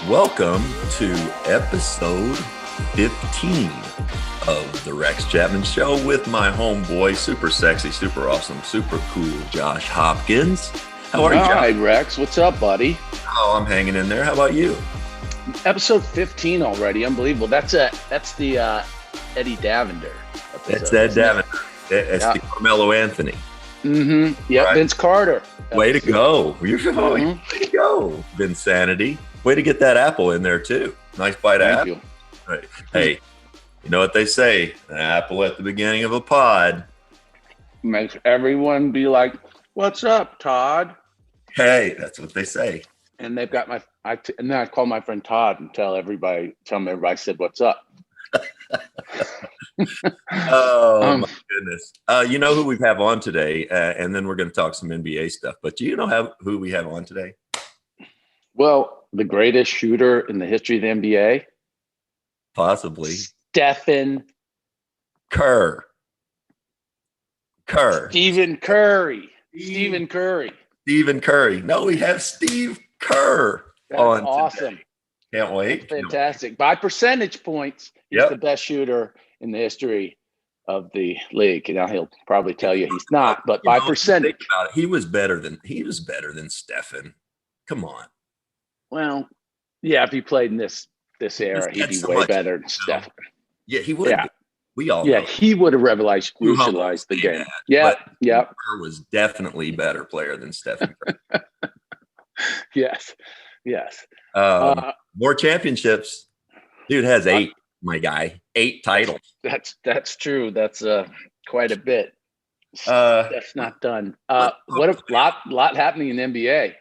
Welcome to episode 15 of the Rex Chapman Show with my homeboy, super sexy, super awesome, super cool Josh Hopkins. How are you, Josh? Hi, Rex. What's up, buddy? Oh, I'm hanging in there. How about you? Episode 15 already. Unbelievable. That's the Eddie Davender episode. That's Ed Davender. That's the Carmelo Anthony. Mm-hmm. Yeah, right. Vince Carter. Way to go. Way to go, Vinsanity. Way to get that apple in there, too. Nice bite of apple. Thank you. Right. Hey, you know what they say? An apple at the beginning of a pod makes everyone be like, "What's up, Todd?" Hey, that's what they say. And they've got and then I call my friend Todd and tell him everybody I said, "What's up?" Oh, my goodness. You know who we have on today, and then we're going to talk some NBA stuff. But do you know who we have on today? Well, the greatest shooter in the history of the NBA? Possibly. Stephen Kerr. Stephen Curry. Stephen Curry. No, we have Steve Kerr on awesome. Today. Can't wait. That's fantastic. By percentage points, he's the best shooter in the history of the league. Now he'll probably tell you he's not, but by percentage, he was better than Stephen. Come on. Well, yeah, if he played in this era, he'd be way better than Stephen. Yeah, he would. Yeah. We all know. He would have revolutionized the game. Yeah. Kerr was definitely a better player than Stephen Curry. Yes. More championships. Dude has 8, my guy. 8 titles. That's true. That's quite a bit. That's not done. What a lot happening in the NBA.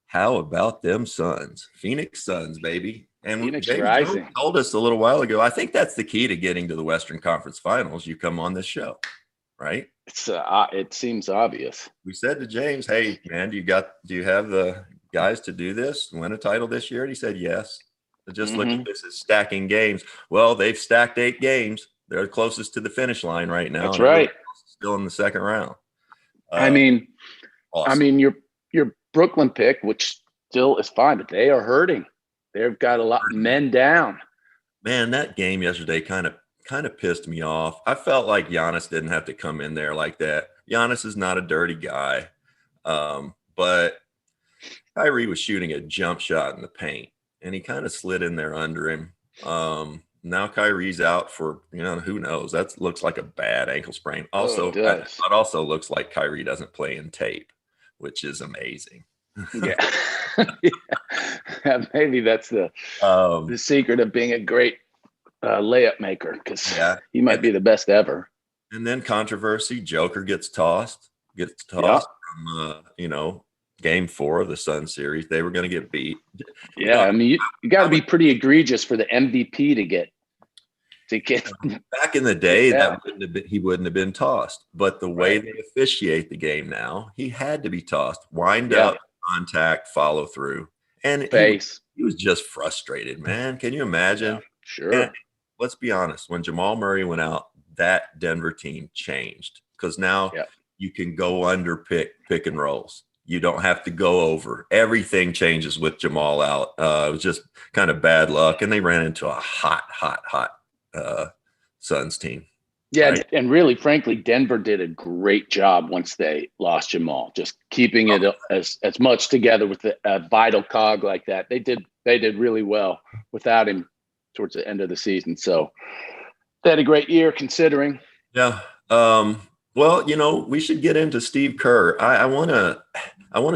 How about them Suns? Phoenix Suns, baby. And Phoenix James rising. told us a little while ago, I think that's the key to getting to the Western Conference Finals. You come on this show, right? It seems obvious. We said to James, "Hey, man, do you have the guys to do this, win a title this year?" And he said, "Yes." So just look at this as stacking games. Well, they've stacked 8 games. They're closest to the finish line right now. That's right. Still in the second round. Awesome. I mean, your Brooklyn pick, which still is fine, but they are hurting. They've got a lot of men down. Man, that game yesterday kind of pissed me off. I felt like Giannis didn't have to come in there like that. Giannis is not a dirty guy, but Kyrie was shooting a jump shot in the paint, and he kind of slid in there under him. Now Kyrie's out for, who knows? That looks like a bad ankle sprain. Also, it also looks like Kyrie doesn't play in tape, which is amazing. Yeah. Maybe that's the secret of being a great layup maker, because he might be the best ever. And then controversy, Joker gets tossed from, Game 4 of the Sun series. They were going to get beat. Yeah, I mean, you got to be pretty egregious for the MVP to get. Back in the day, he wouldn't have been tossed. But the way they officiate the game now, he had to be tossed. Wind up, contact, follow through. And he was just frustrated, man. Can you imagine? Yeah, sure. And let's be honest. When Jamal Murray went out, that Denver team changed, because now you can go under pick and rolls. You don't have to go over. Everything changes with Jamal out. It was just kind of bad luck, and they ran into a hot Suns team. Yeah, right? And really, frankly, Denver did a great job once they lost Jamal, just keeping it as much together with a vital cog like that. They did really well without him towards the end of the season. So they had a great year considering. Yeah. Well, we should get into Steve Kerr. I want to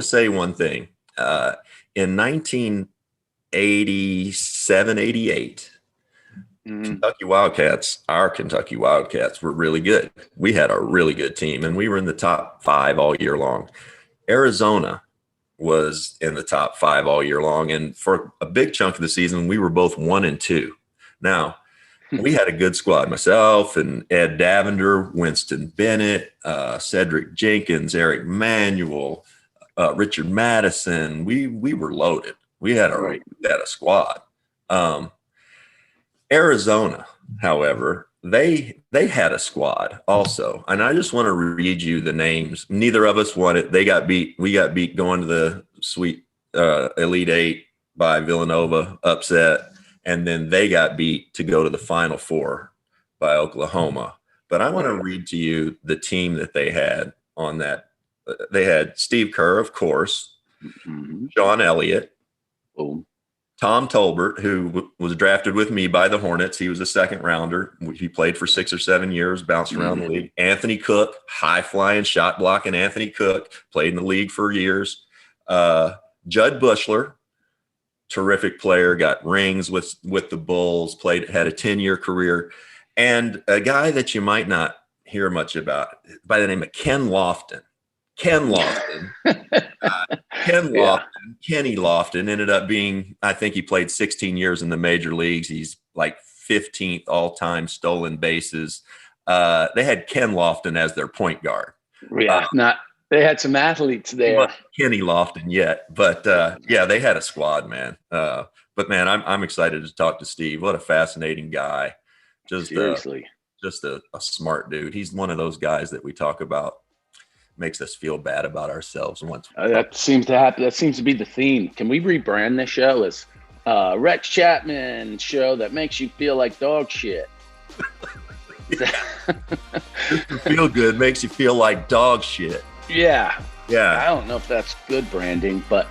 say one thing. In 1987, 88, our Kentucky Wildcats were really good. We had a really good team, and we were in the top 5 all year long. Arizona was in the top 5 all year long, and for a big chunk of the season, we were both 1 and 2. Now, we had a good squad. Myself and Ed Davender, Winston Bennett, Cedric Jenkins, Eric Manuel, Richard Madison. We were loaded. We had a squad. Arizona, however, they had a squad also. And I just want to read you the names. Neither of us won it. They got beat. We got beat going to the Elite 8. by Villanova, upset, and then they got beat to go to the Final Four by Oklahoma. But I want to read to you the team that they had on that. They had Steve Kerr, of course, John Elliott, Tom Tolbert, who was drafted with me by the Hornets. He was a second rounder. He played for 6 or 7 years, bounced around the league. Anthony Cook, high flying, shot blocking Anthony Cook, played in the league for years. Judd Bushler, terrific player, got rings with the Bulls, had a 10-year career. And a guy that you might not hear much about by the name of Kenny Lofton. Kenny Lofton ended up being, I think he played 16 years in the major leagues. He's like 15th all-time stolen bases. They had Ken Lofton as their point guard. Yeah, they had some athletes there. Kenny Lofton yet, but yeah, they had a squad, man. But man, I'm excited to talk to Steve. What a fascinating guy. Seriously. Just a smart dude. He's one of those guys that we talk about, makes us feel bad about ourselves. That seems to happen. That seems to be the theme. Can we rebrand this show as Rex Chapman Show that makes you feel like dog shit? Feel good makes you feel like dog shit. Yeah. I don't know if that's good branding, but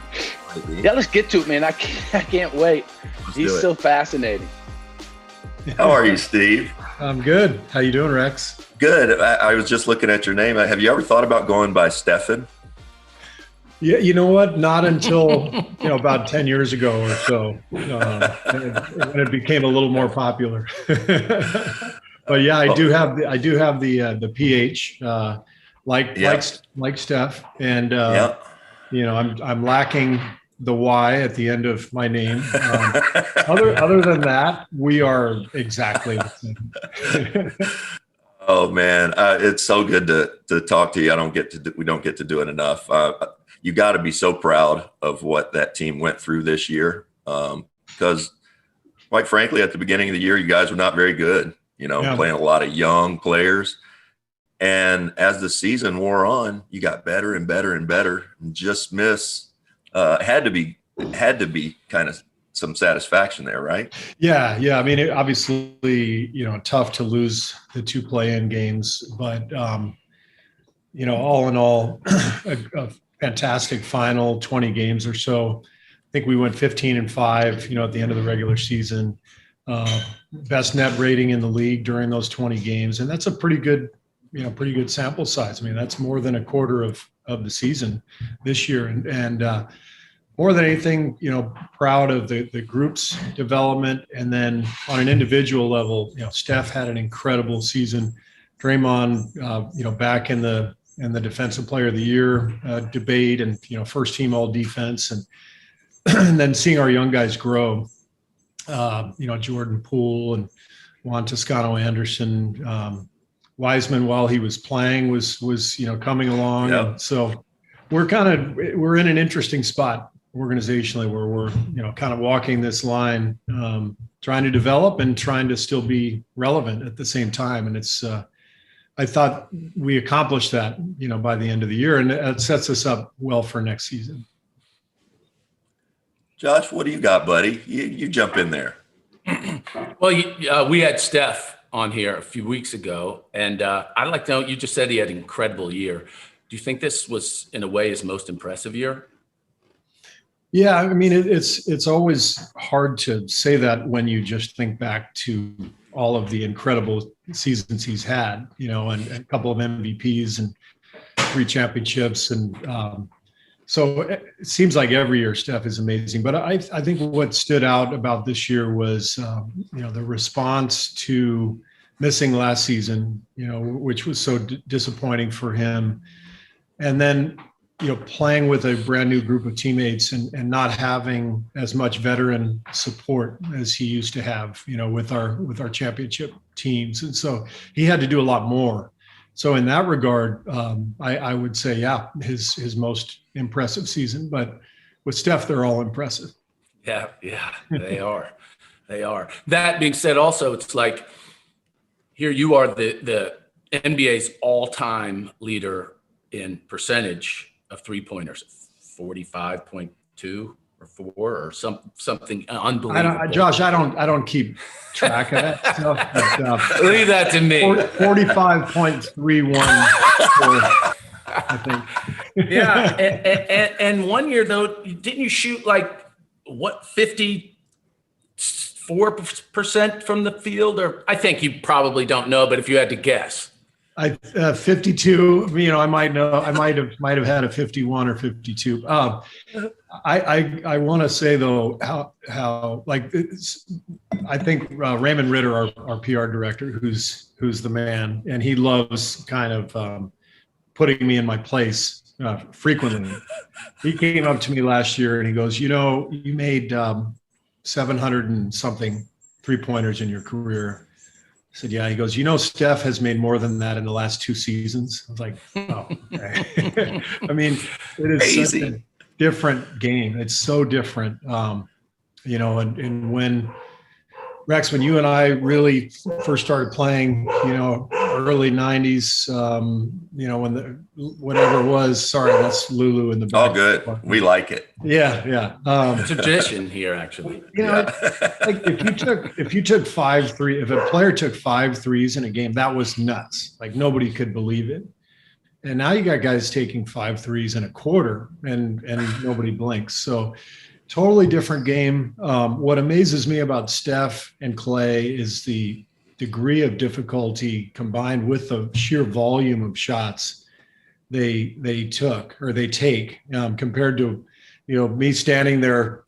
yeah, let's get to it, man. I can't wait. He's so fascinating. How are you, Steve? I'm good. How you doing, Rex? Good. I was just looking at your name. Have you ever thought about going by Stephen? Yeah, you know what? Not until about 10 years ago or so, when it became a little more popular. But yeah, I do have the PH, like Steph, and I'm lacking the Y at the end of my name. Other than that, we are exactly the same. Oh man, it's so good to talk to you. We don't get to do it enough. You got to be so proud of what that team went through this year, because quite frankly, at the beginning of the year, you guys were not very good. Playing a lot of young players, and as the season wore on, you got better and better and better. And just miss had to be kind of some satisfaction there, right? Yeah. I mean, obviously, tough to lose the 2 play-in games, but all in all, a fantastic final 20 games or so. I think we went 15-5, at the end of the regular season. Best net rating in the league during those 20 games, and that's a pretty good sample size. I mean, that's more than a quarter of the season this year, and more than anything, proud of the group's development. And then on an individual level, Steph had an incredible season. Draymond, back in the Defensive Player of the Year debate, and first team All Defense, and then seeing our young guys grow. Jordan Poole and Juan Toscano Anderson, Wiseman, while he was playing, was coming along. Yep. And so we're in an interesting spot organizationally where we're kind of walking this line, trying to develop and trying to still be relevant at the same time. And it's I thought we accomplished that by the end of the year, and it sets us up well for next season. Josh, what do you got, buddy? You jump in there. Well, we had Steph on here a few weeks ago, and I'd like to know, you just said he had an incredible year. Do you think this was, in a way, his most impressive year? Yeah, I mean, it's always hard to say that when you just think back to all of the incredible seasons he's had, and a couple of MVPs and 3 championships. And so it seems like every year Steph is amazing. But I think what stood out about this year was, the response to missing last season, which was so disappointing for him. And then, playing with a brand new group of teammates and not having as much veteran support as he used to have, with our championship teams. And so he had to do a lot more. So in that regard, I would say, yeah, his most impressive season. But with Steph, they're all impressive. Yeah, they are. They are. That being said, also, it's like here you are the NBA's all-time leader in percentage of 3-pointers, 45.2, or 4 or something unbelievable. Josh, I don't keep track of that stuff. But, leave that to me. 45.31, I think. Yeah, and 1 year though, didn't you shoot like what 54% from the field? Or I think you probably don't know, but if you had to guess. 52. I might know. I might have had a 51 or 52. I want to say though how like I think Raymond Ritter, our PR director, who's the man, and he loves kind of putting me in my place frequently. He came up to me last year and he goes, you made 700 and something 3-pointers in your career. I said, yeah. He goes, Steph has made more than that in the last 2 seasons. I was like, oh, okay. I mean, it is Crazy. such a different game. It's so different. And when Rex, when you and I really first started playing, early 90s, when whatever it was, sorry, that's Lulu in the back. All good. We like it. Yeah. It's a tradition here, actually. Like if a player took 5 threes in a game, that was nuts. Like nobody could believe it. And now you got guys taking 5 threes in a quarter and nobody blinks. So totally different game. What amazes me about Steph and Clay is the degree of difficulty combined with the sheer volume of shots they take compared to, me standing there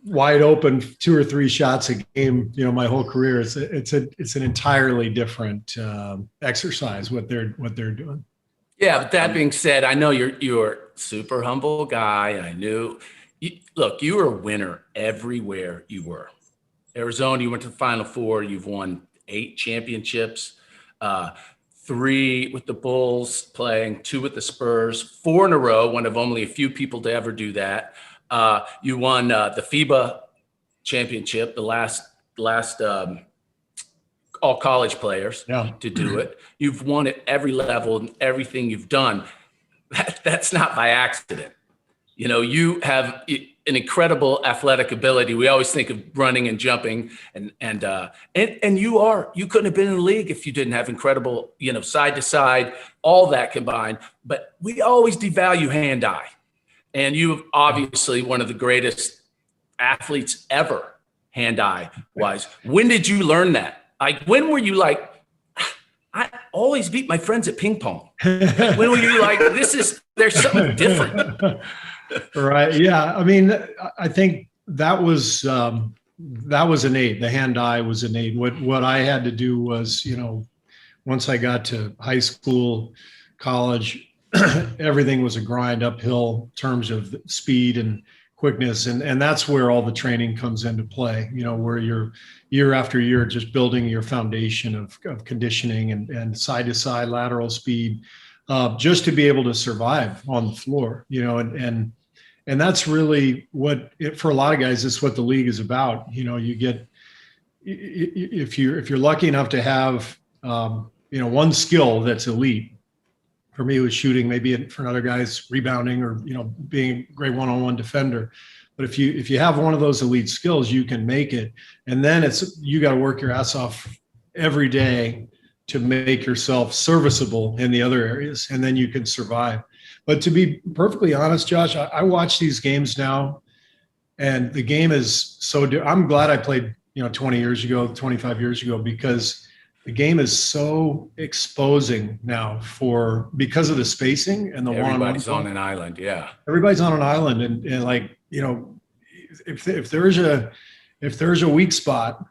wide open 2 or 3 shots a game, my whole career. It's an entirely different exercise what they're doing. Yeah, but that being said, I know you're a super humble guy. I knew. Look, you were a winner everywhere you were. Arizona, you went to the Final Four. You've won 8 championships, 3 with the Bulls playing, 2 with the Spurs, 4 in a row, one of only a few people to ever do that. You won the FIBA championship, the last all college players to do it. You've won at every level and everything you've done. That's not by accident. You have an incredible athletic ability. We always think of running and jumping, and you couldn't have been in the league if you didn't have incredible, side to side, all that combined. But we always devalue hand-eye, and you obviously one of the greatest athletes ever, hand-eye wise. When did you learn that? Like, when were you like, I always beat my friends at ping pong? When were you like, there's something different? Right. Yeah. I mean, I think that was innate. The hand-eye was innate. What I had to do was, once I got to high school, college, everything was a grind uphill in terms of speed and quickness. And that's where all the training comes into play, where you're year after year just building your foundation of conditioning and side-to-side lateral speed, just to be able to survive on the floor, and that's really for a lot of guys, it's what the league is about. You get, if you're lucky enough to have, one skill that's elite. For me, it was shooting, maybe for another guy's rebounding or, being a great one-on-one defender. But if you have one of those elite skills, you can make it. And then you got to work your ass off every day to make yourself serviceable in the other areas, and then you can survive. But to be perfectly honest, Josh, I watch these games now, and the game is so I'm glad I played, 20 years ago, 25 years ago, because the game is so exposing now because of the spacing and the everybody's on an island. Yeah. Everybody's on an island. And like, if there's a weak spot,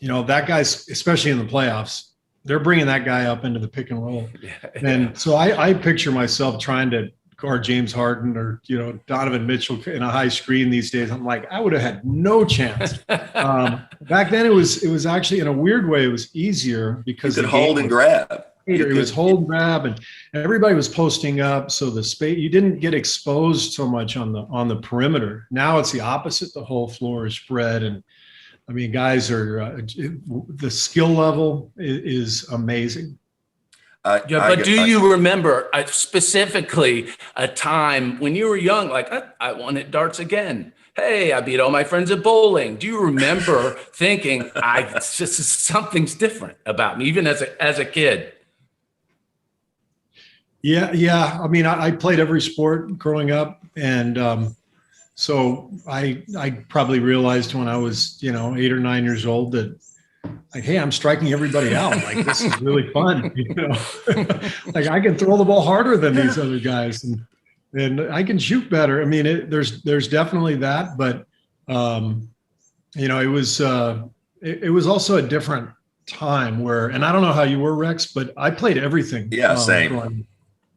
that guy's, especially in the playoffs, they're bringing that guy up into the pick and roll. Yeah. And so I picture myself trying to guard James Harden or, Donovan Mitchell in a high screen these days. I'm like, I would have had no chance. Back then it was actually, in a weird way, it was easier because you could hold and grab. It was hold and grab, and everybody was posting up. So the space, you didn't get exposed so much on the perimeter. Now it's the opposite. The whole floor is spread. And I mean, guys the skill level is amazing. But do you remember specifically a time when you were young, like I wanted darts again? Hey, I beat all my friends at bowling. Do you remember thinking, something's different about me, even as a kid? Yeah. I mean, I played every sport growing up, and so I probably realized when I was 8 or 9 years old that, like, hey, I'm striking everybody out. Like, this is really fun. Like, I can throw the ball harder than these other guys, and I can shoot better. I mean, there's definitely that, but it was also a different time where, and I don't know how you were, Rex, but I played everything. Yeah, same.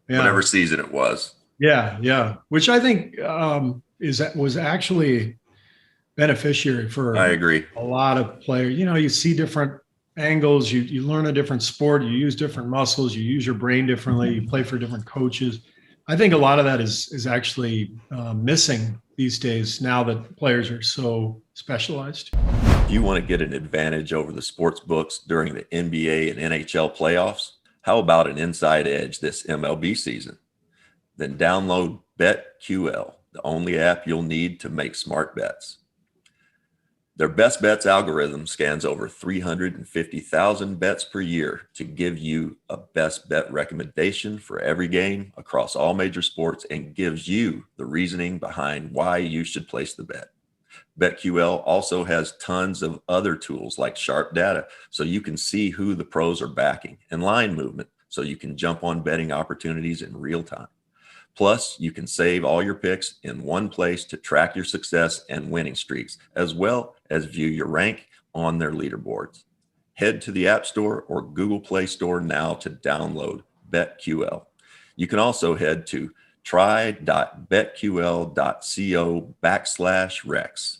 Yeah. Whatever season it was. Yeah. Which I think was actually beneficiary for, I agree, a lot of players. You see different angles, you learn a different sport, you use different muscles, you use your brain differently, you play for different coaches. I think a lot of that is actually missing these days now that players are so specialized. If you want to get an advantage over the sports books during the NBA and NHL playoffs, how about an inside edge this MLB season? Then download BetQL, the only app you'll need to make smart bets. Their best bets algorithm scans over 350,000 bets per year to give you a best bet recommendation for every game across all major sports and gives you the reasoning behind why you should place the bet. BetQL also has tons of other tools like sharp data so you can see who the pros are backing, and line movement so you can jump on betting opportunities in real time. Plus, you can save all your picks in one place to track your success and winning streaks, as well as view your rank on their leaderboards. Head to the App Store or Google Play Store now to download BetQL. You can also head to try.betql.co/Rex.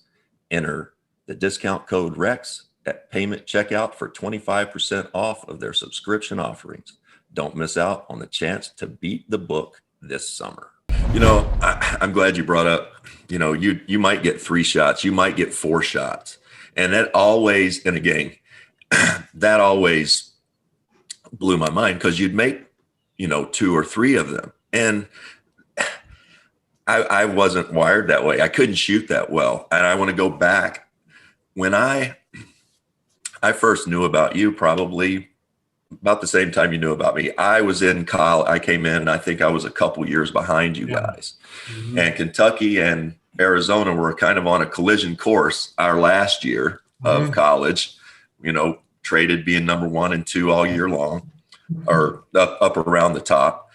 Enter the discount code REX at payment checkout for 25% off of their subscription offerings. Don't miss out on the chance to beat the book this summer. I'm glad you brought up, you might get 3 shots, you might get 4 shots. And that always, in a game, that always blew my mind, because you'd make, 2 or 3 of them. And I wasn't wired that way. I couldn't shoot that well. And I want to go back when I first knew about you, probably about the same time you knew about me. I was in college. I came in, and I think I was a couple years behind you guys. Mm-hmm. And Kentucky and Arizona were kind of on a collision course our last year of college, traded being number 1 and 2 all year long, or up around the top.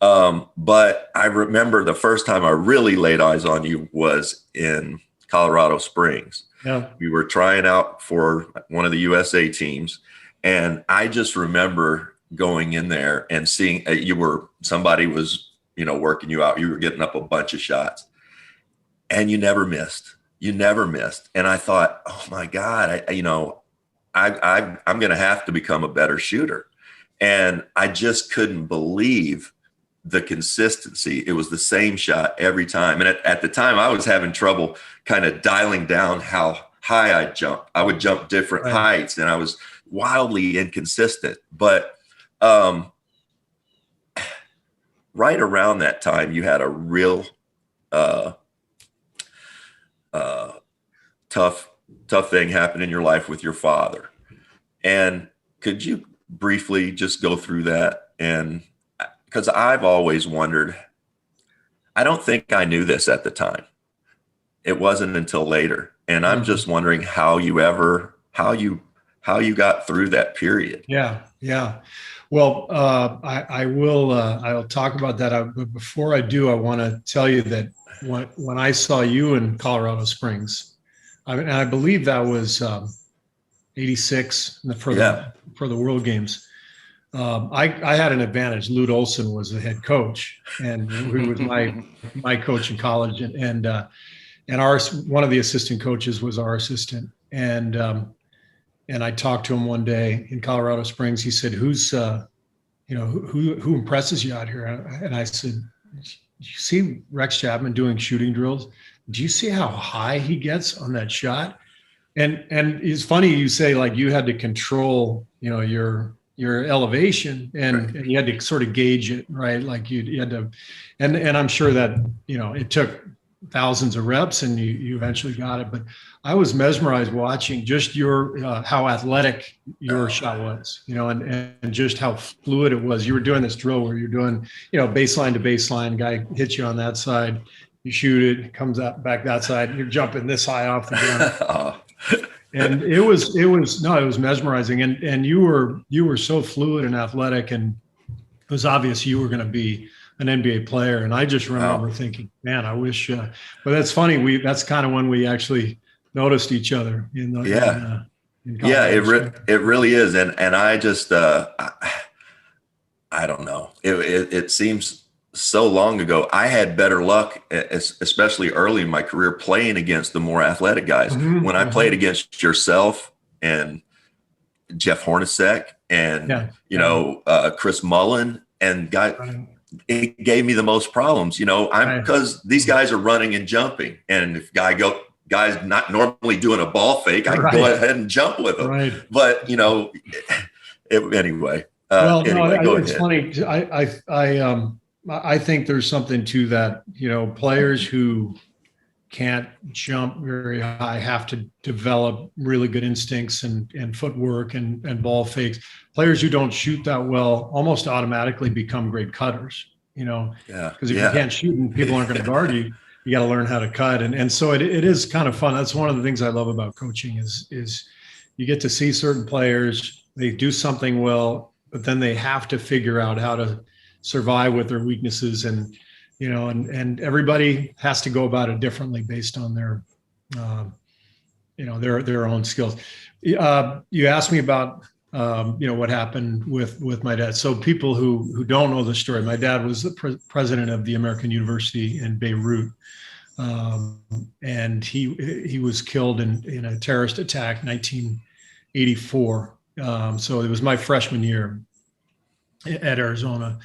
But I remember the first time I really laid eyes on you was in Colorado Springs. Yeah. We were trying out for one of the USA teams. And I just remember going in there and seeing somebody was, working you out. You were getting up a bunch of shots, and you never missed. And I thought, oh my God, I'm going to have to become a better shooter. And I just couldn't believe the consistency. It was the same shot every time. And at the time, I was having trouble kind of dialing down how high I'd jump. I would jump different heights, and I was wildly inconsistent. But right around that time, you had a real tough thing happen in your life with your father. And could you briefly just go through that? And because I've always wondered, I don't think I knew this at the time. It wasn't until later. And I'm just wondering how you got through that period. Yeah. Well, I'll talk about that. But before I do, I want to tell you that when I saw you in Colorado Springs, I believe that was 86 for the World Games. I had an advantage. Lute Olson was the head coach, and he was my coach in college, and one of the assistant coaches was our assistant, and I talked to him one day in Colorado Springs. He said, who impresses you out here? And I said, you see Rex Chapman doing shooting drills? Do you see how high he gets on that shot? And it's funny you say, like, you had to control, your elevation, and you had to sort of gauge it, right? Like you had to, and I'm sure that, it took thousands of reps and you eventually got it. But I was mesmerized watching just your how athletic your shot was, and just how fluid it was. You were doing this drill where you're doing, baseline to baseline, guy hits you on that side, you shoot it comes out back that side, you're jumping this high off the ground. And it was mesmerizing. And you were so fluid and athletic, and it was obvious you were going to be an NBA player. And I just remember thinking, man, I wish, but that's funny. That's kind of when we actually noticed each other in college. It really is. And I just, I don't know. It seems so long ago. I had better luck, especially early in my career, playing against the more athletic guys. When I played against yourself and Jeff Hornacek and, Chris Mullen and guys, it gave me the most problems, because these guys are running and jumping. And if guy's not normally doing a ball fake, I can go ahead and jump with them. Right. But, anyway. It's funny. I think there's something to that, players who can't jump very high have to develop really good instincts and footwork and ball fakes. Players who don't shoot that well almost automatically become great cutters, because if you can't shoot and people aren't going to guard you, you got to learn how to cut. And so it is kind of fun. That's one of the things I love about coaching is you get to see certain players, they do something well, but then they have to figure out how to survive with their weaknesses, and everybody has to go about it differently based on their their own skills. You asked me about what happened with my dad. So people who don't know the story, my dad was the president of the American University in Beirut, and he was killed in a terrorist attack, 1984. So it was my freshman year at Arizona.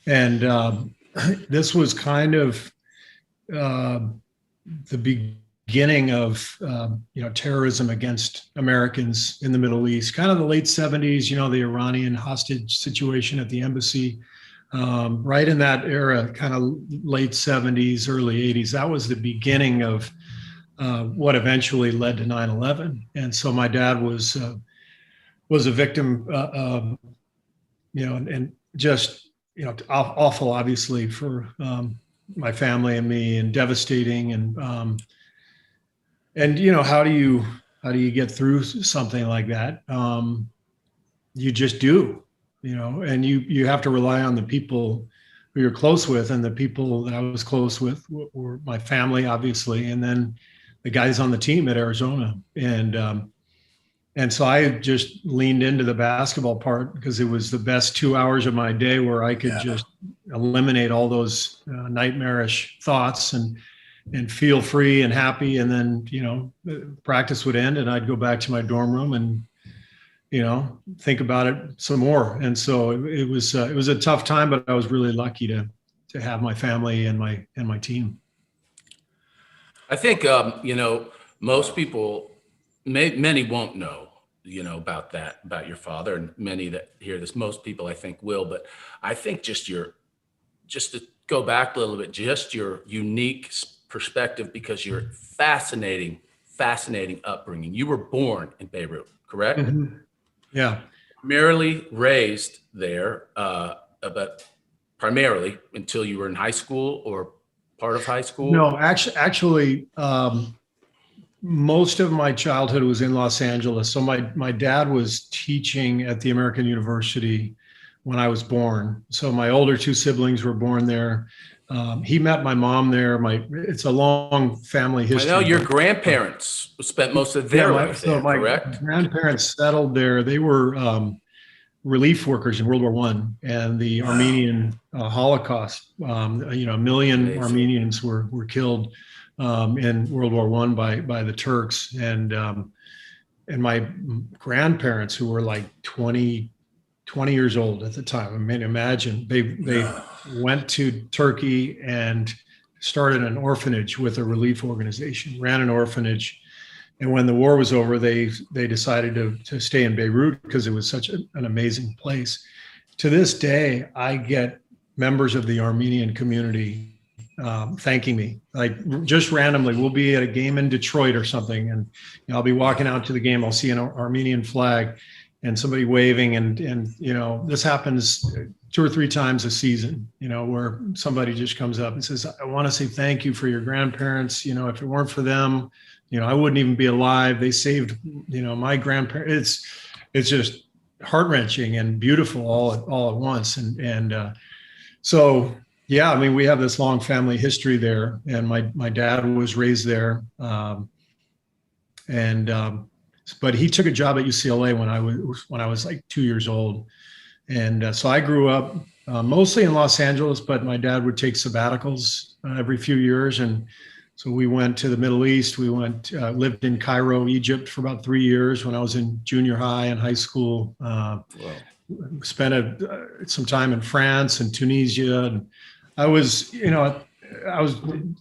And this was kind of the beginning of terrorism against Americans in the Middle East, kind of the late 70s, the Iranian hostage situation at the embassy, right in that era, kind of late 70s, early 80s. That was the beginning of what eventually led to 9/11. And so my dad was a victim, and just awful, obviously, for my family and me, and devastating. And how do you get through something like that? You just do, and you have to rely on the people who you're close with, and the people that I was close with were my family, obviously, and then the guys on the team at Arizona. And so I just leaned into the basketball part because it was the best 2 hours of my day where I could just eliminate all those nightmarish thoughts and feel free and happy. And then, practice would end and I'd go back to my dorm room and, think about it some more. And so it was a tough time, but I was really lucky to have my family and my team. I think, most people, many won't know, about your father, and many that hear this, most people I think will, but I think just to go back a little bit, just your unique perspective, because you're fascinating upbringing. You were born in Beirut, correct? Mm-hmm. Yeah. Primarily raised there, but primarily until you were in high school or part of high school? No, actually, most of my childhood was in Los Angeles. So my dad was teaching at the American University when I was born. So my older two siblings were born there. He met my mom there. It's a long family history. I know your grandparents spent most of their life there, correct? My grandparents settled there. They were relief workers in World War I and the Armenian Holocaust. A million Armenians were killed in World War I by the Turks, and my grandparents, who were like 20 years old at the time. I mean, imagine they went to Turkey and started an orphanage with a relief organization, ran an orphanage. And when the war was over, they decided to stay in Beirut because it was such an amazing place. To this day, I get members of the Armenian community thanking me, like just randomly. We'll be at a game in Detroit or something, and I'll be walking out to the game. I'll see an Armenian flag and somebody waving, and this happens 2 or 3 times a season, where somebody just comes up and says, I want to say thank you for your grandparents. If it weren't for them, I wouldn't even be alive. They saved, my grandparents. It's just heart-wrenching and beautiful all at once. So, yeah, I mean, we have this long family history there, and my dad was raised there. But he took a job at UCLA when I was like 2 years old. And so I grew up mostly in Los Angeles, but my dad would take sabbaticals every few years. And so we went to the Middle East. We lived in Cairo, Egypt for about 3 years when I was in junior high and high school. Spent some time in France and Tunisia. And I was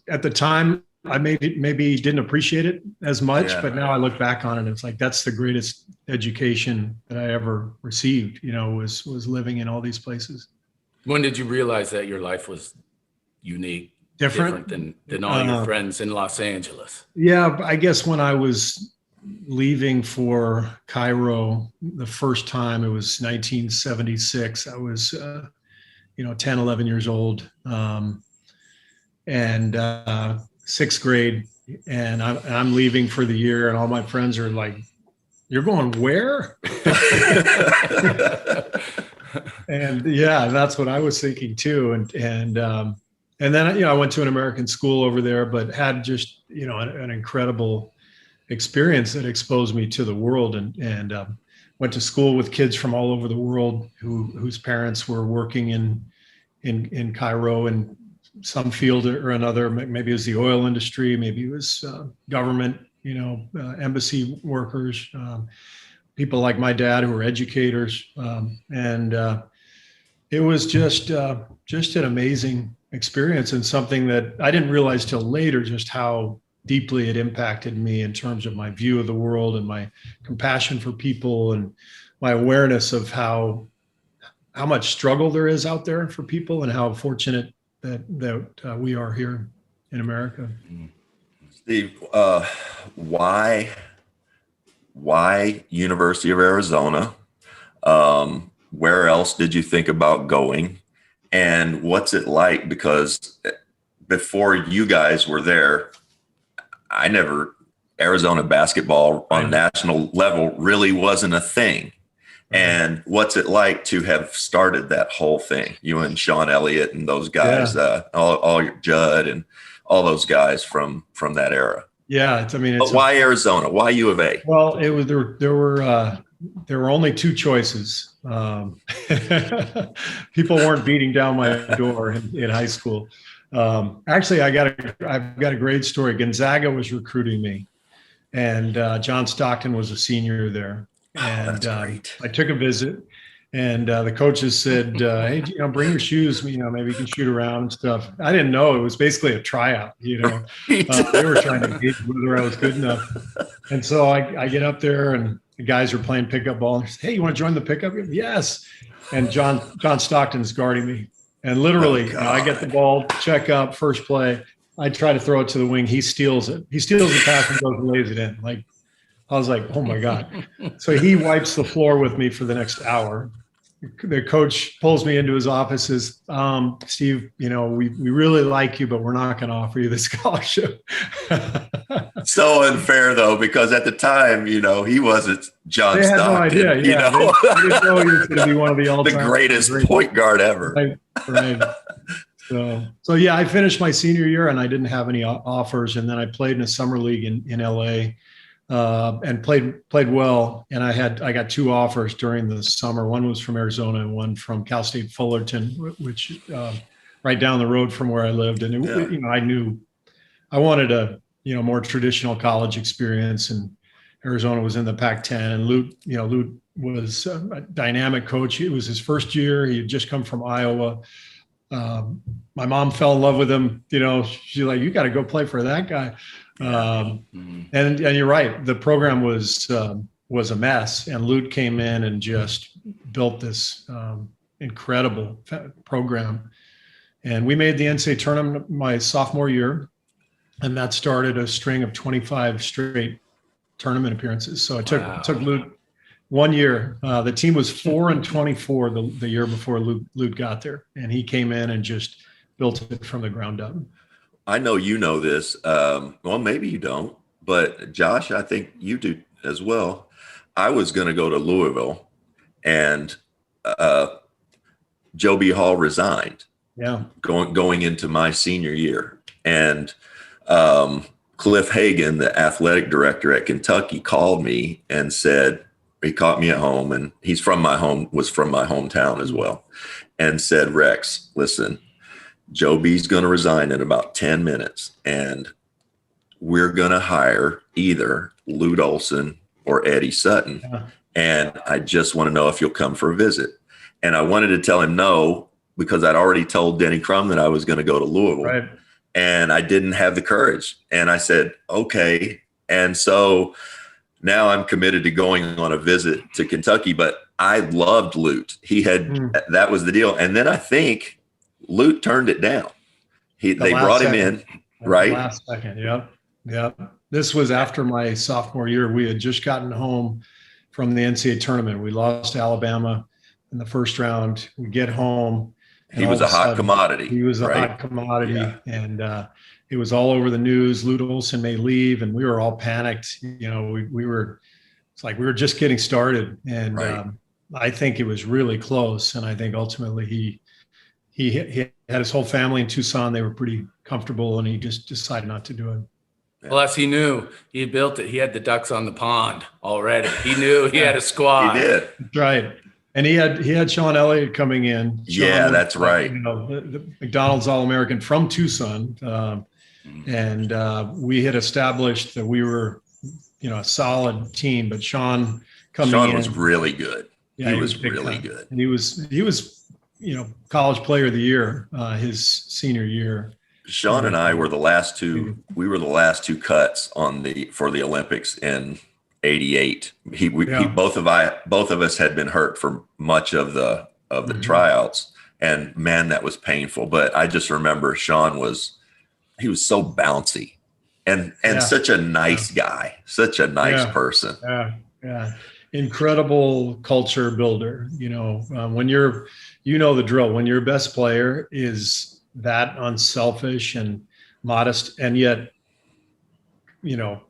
at the time, I maybe didn't appreciate it as much, but now I look back on it, it's like, that's the greatest education that I ever received, was living in all these places. When did you realize that your life was unique, different than all your friends in Los Angeles? Yeah, I guess when I was leaving for Cairo the first time, it was 1976. I was, 10, 11 years old. And 6th grade, and I'm leaving for the year, and all my friends are like, "You're going where?" And yeah, that's what I was thinking too. And then I went to an American school over there, but had just an incredible experience that exposed me to the world, and went to school with kids from all over the world whose parents were working in Cairo and some field or another. Maybe it was the oil industry, maybe it was government, embassy workers, people like my dad who were educators. And it was just an amazing experience, and something that I didn't realize till later, just how deeply it impacted me in terms of my view of the world and my compassion for people, and my awareness of how much struggle there is out there for people, and how fortunate that we are here in America. Steve, why University of Arizona? Where else did you think about going? And what's it like? Because before you guys were there, Arizona basketball on a national level really wasn't a thing. And what's it like to have started that whole thing? You and Sean Elliott and those guys, all Judd and all those guys from that era. Yeah, but why Arizona? Why U of A? Well, it was there were only 2 choices. People weren't beating down my door in high school. Actually, I've got a great story. Gonzaga was recruiting me, and John Stockton was a senior there. And I took a visit, and the coaches said, "Hey, bring your shoes. Maybe you can shoot around and stuff." I didn't know it was basically a tryout. They were trying to gauge whether I was good enough. And so I get up there, and the guys are playing pickup ball. And they say, "Hey, you want to join the pickup?" Yes. And John Stockton's guarding me, and literally, I get the ball, check up, first play. I try to throw it to the wing. He steals it. He steals the pass and goes and lays it in. Like, I was like, oh my God. So he wipes the floor with me for the next hour. The coach pulls me into his office, says, Steve, we really like you, but we're not going to offer you the scholarship. So unfair though, because at the time, he wasn't John Stockton. They had no idea. Yeah. They didn't know he was going to be one of the all-time the greatest point guard ever. Right. So yeah, I finished my senior year and I didn't have any offers. And then I played in a summer league in LA. And played well, and I got 2 offers during the summer. One was from Arizona, and one from Cal State Fullerton, which right down the road from where I lived. And I knew I wanted a more traditional college experience, and Arizona was in the Pac-10. And Lute was a dynamic coach. It was his first year. He had just come from Iowa. My mom fell in love with him. She's like, "You got to go play for that guy." And you're right. The program was a mess, and Lute came in and just built this incredible program. And we made the NCAA tournament my sophomore year, and that started a string of 25 straight tournament appearances. So it took Lute 1 year. The team was 4-24 the year before Lute got there, and he came in and just built it from the ground up. I know you know this. Well, maybe you don't, but Josh, I think you do as well. I was going to go to Louisville, and Joe B. Hall resigned. Yeah, going into my senior year, and Cliff Hagan, the athletic director at Kentucky, called me and said, he caught me at home, and was from my hometown as well, and said, Rex, listen, Joe B's going to resign in about 10 minutes, and we're going to hire either Lute Olson or Eddie Sutton. Yeah. And I just want to know if you'll come for a visit. And I wanted to tell him no, because I'd already told Denny Crum that I was going to go to Louisville. Right. And I didn't have the courage. And I said, okay. And so now I'm committed to going on a visit to Kentucky, but I loved Lute. That was the deal. And then I think Lute turned it down. They brought him in, right? Last second. Yep. This was after my sophomore year. We had just gotten home from the NCAA tournament. We lost to Alabama in the first round. We get home. He was a hot commodity. He was a hot commodity. Yeah. And it was all over the news. Lute Olson may leave, and we were all panicked. You know, it's like we were just getting started. And right. I think it was really close. And I think ultimately he had his whole family in Tucson. They were pretty comfortable, and he just decided not to do it. Plus, he knew he had built it. He had the ducks on the pond already. He knew he had a squad. He did. Right. And he had Sean Elliott coming in. Sean that's right. You know, the McDonald's All-American from Tucson. And we had established that we were, a solid team, but Sean was really good. Yeah, he was really good. And he was, college player of the year, his senior year. Sean and I were the last two. We were the last two cuts for the Olympics in '88. Both of us had been hurt for much of the tryouts, and man, that was painful. But I just remember Sean was so bouncy and such a nice guy, such a nice person. Yeah. Incredible culture builder. When you're, the drill. When your best player is that unselfish and modest, and yet,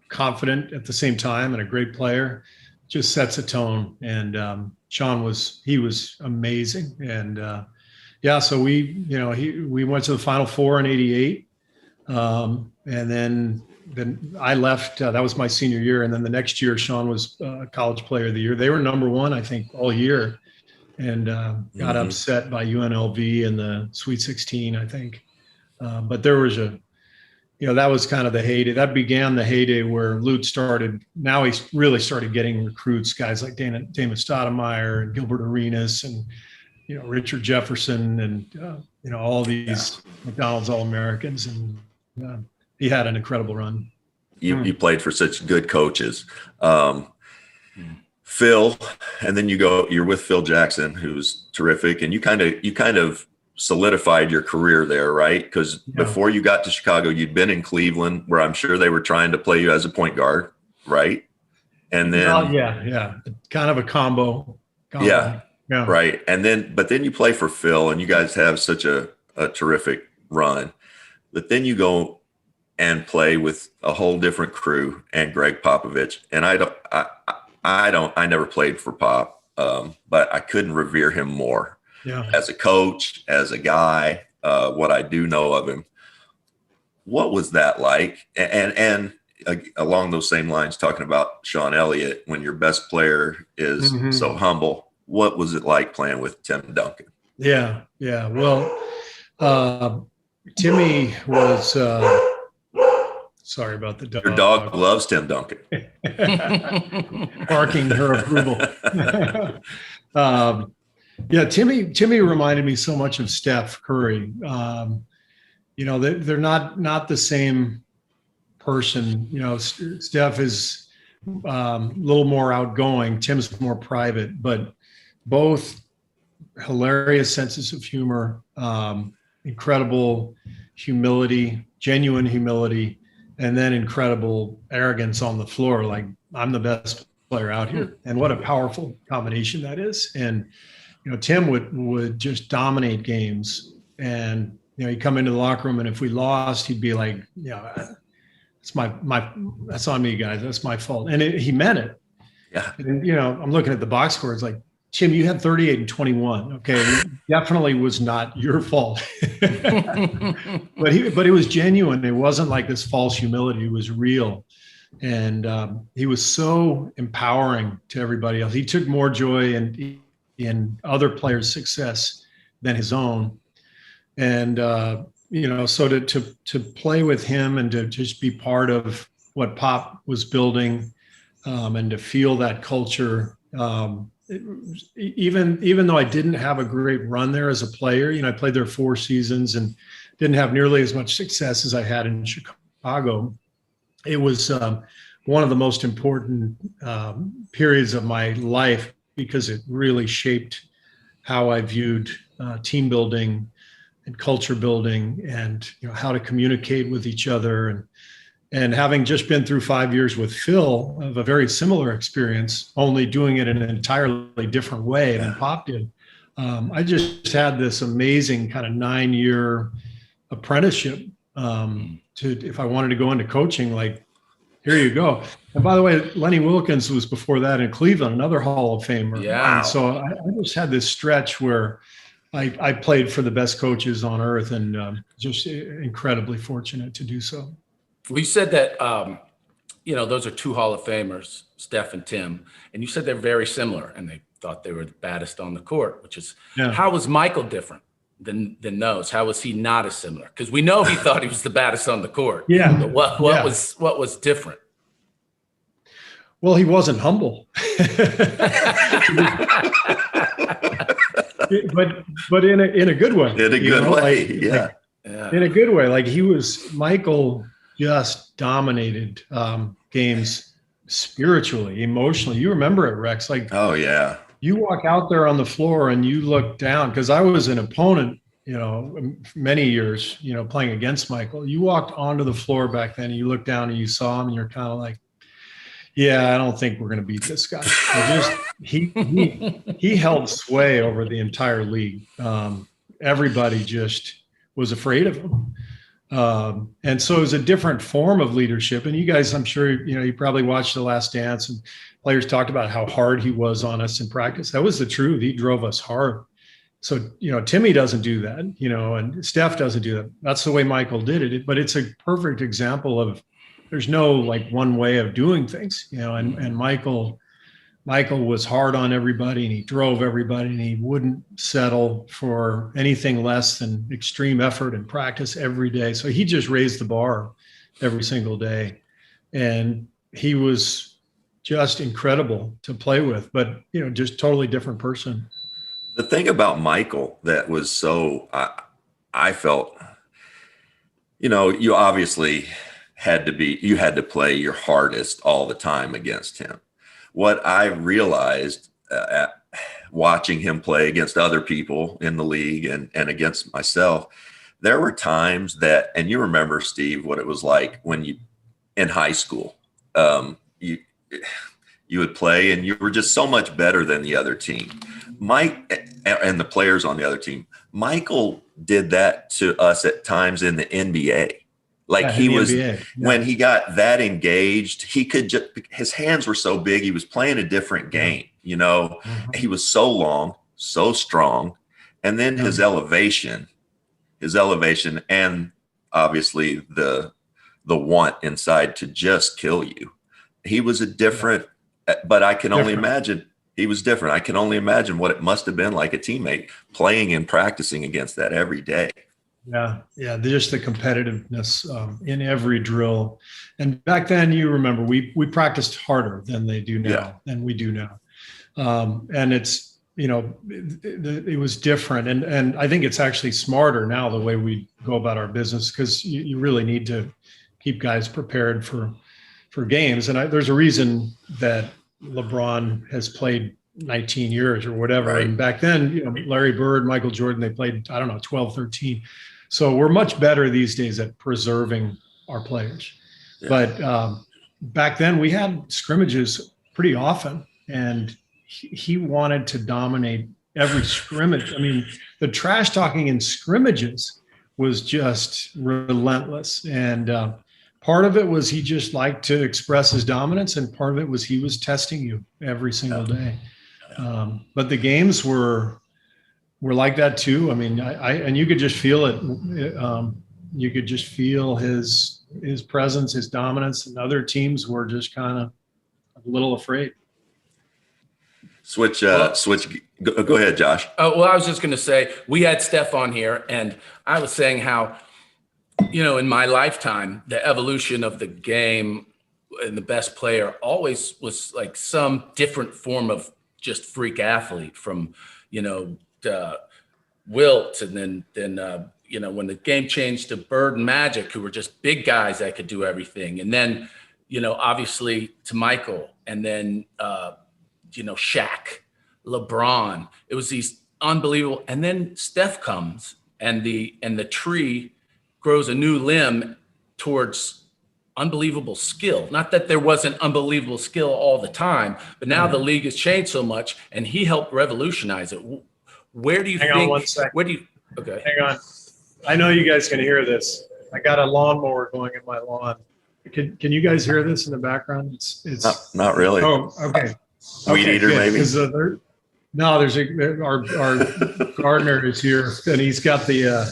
confident at the same time, and a great player, just sets a tone. And Sean was amazing. And so we went to the Final Four in '88, and then I left. That was my senior year, and then the next year, Sean was College Player of the Year. They were number one, I think, all year, and got upset by UNLV in the Sweet 16, I think. But there was that was kind of the heyday. That began the heyday where Lute started. Now he really started getting recruits, guys like Damon Stoudemire and Gilbert Arenas and, Richard Jefferson and, all these McDonald's All-Americans. And he had an incredible run. You played for such good coaches. Phil, and then you're with Phil Jackson, who's terrific. And you kind of solidified your career there, right? Because before you got to Chicago, you'd been in Cleveland, where I'm sure they were trying to play you as a point guard, right? And then kind of a combo. Yeah, right. And then you play for Phil, and you guys have such a terrific run. But then you go and play with a whole different crew and Gregg Popovich. And I never played for Pop, but I couldn't revere him more. Yeah. As a coach, as a guy, what I do know of him. What was that like? And along those same lines, talking about Sean Elliott, when your best player is so humble, what was it like playing with Tim Duncan? Yeah. Well, Timmy was sorry about the dog. Your dog loves Tim Duncan. Barking her approval. Timmy reminded me so much of Steph Curry. They're not the same person. Steph is a little more outgoing. Tim's more private, but both hilarious senses of humor, incredible humility, genuine humility, and then incredible arrogance on the floor. Like, I'm the best player out here. And what a powerful combination that is. And, Tim would just dominate games. And, he'd come into the locker room, and if we lost, he'd be like, it's that's on me, guys. That's my fault. And he meant it. Yeah. And, I'm looking at the box score. It's like, Tim, you had 38 and 21. Okay. It definitely was not your fault. but it was genuine. It wasn't like this false humility. It was real. And he was so empowering to everybody else. He took more joy in other players' success than his own. And, so to play with him and to just be part of what Pop was building, and to feel that culture, even though I didn't have a great run there as a player, I played there 4 seasons and didn't have nearly as much success as I had in Chicago. It was one of the most important periods of my life, because it really shaped how I viewed team building and culture building, and how to communicate with each other. And having just been through 5 years with Phil of a very similar experience, only doing it in an entirely different way than Pop did, I just had this amazing kind of 9-year apprenticeship if I wanted to go into coaching, like, here you go. And by the way, Lenny Wilkins was before that in Cleveland, another Hall of Famer. Yeah. And so I just had this stretch where I played for the best coaches on earth, and just incredibly fortunate to do so. Well, you said that, those are 2 Hall of Famers, Steph and Tim, and you said they're very similar, and they thought they were the baddest on the court, which is, how was Michael different than those? How was he not as similar? Because we know he thought he was the baddest on the court. Yeah. But what was different? Well, he wasn't humble. but in a good way. In a good way, yeah. In a good way. Like, Michael just dominated games spiritually, emotionally. You remember it, Rex. Like, oh, yeah. You walk out there on the floor and you look down, because I was an opponent, many years, playing against Michael. You walked onto the floor back then, and you look down and you saw him, and you're kind of like, yeah, I don't think we're going to beat this guy. He held sway over the entire league. Everybody just was afraid of him. And so it was a different form of leadership. And you guys, I'm sure, you probably watched The Last Dance, and players talked about how hard he was on us in practice. That was the truth. He drove us hard. So, Timmy doesn't do that, and Steph doesn't do that. That's the way Michael did it. But it's a perfect example of, there's no like one way of doing things, and Michael was hard on everybody, and he drove everybody, and he wouldn't settle for anything less than extreme effort and practice every day. So he just raised the bar every single day, and he was just incredible to play with, but, just totally different person. The thing about Michael that was so, I felt, you obviously you had to play your hardest all the time against him. What I realized watching him play against other people in the league and against myself, there were times that, and you remember, Steve, what it was like when in high school, you would play and you were just so much better than the other team. Mike and the players on the other team, Michael did that to us at times in the NBA. Like, when he got that engaged, he could just, his hands were so big, he was playing a different game, He was so long, so strong. And then his elevation, and obviously the want inside to just kill you. He was a different, but I can only imagine he was different. I can only imagine what it must have been like a teammate playing and practicing against that every day. Yeah. Just the competitiveness in every drill. And back then, you remember, we practiced harder than they do now, than we do now. And it's, it was different. And I think it's actually smarter now, the way we go about our business, because you really need to keep guys prepared for games. And there's a reason that LeBron has played 19 years or whatever. Right. And back then, Larry Bird, Michael Jordan, they played, 12, 13. So we're much better these days at preserving our players. Yeah. But back then we had scrimmages pretty often, and he wanted to dominate every scrimmage. I mean, the trash talking in scrimmages was just relentless. And part of it was he just liked to express his dominance, and part of it was he was testing you every single day. But the games were like that too. I mean, and you could just feel it. You could just feel his presence, his dominance, and other teams were just kind of a little afraid. Switch. Go ahead, Josh. Oh, well, I was just going to say, we had Steph on here, and I was saying how, in my lifetime, the evolution of the game and the best player always was like some different form of just freak athlete, from, Wilt, and then when the game changed to Bird and Magic, who were just big guys that could do everything. And then, obviously to Michael, and then, Shaq, LeBron. It was these unbelievable. And then Steph comes, and the tree grows a new limb towards unbelievable skill. Not that there wasn't unbelievable skill all the time, but now the league has changed so much, and he helped revolutionize it. Where do you think? Hang on 1 second. Where do you? Okay. Hang on. I know you guys can hear this. I got a lawnmower going in my lawn. Can you guys hear this in the background? It's not really. Oh, okay. Weed eater, maybe. Our gardener is here, and he's got the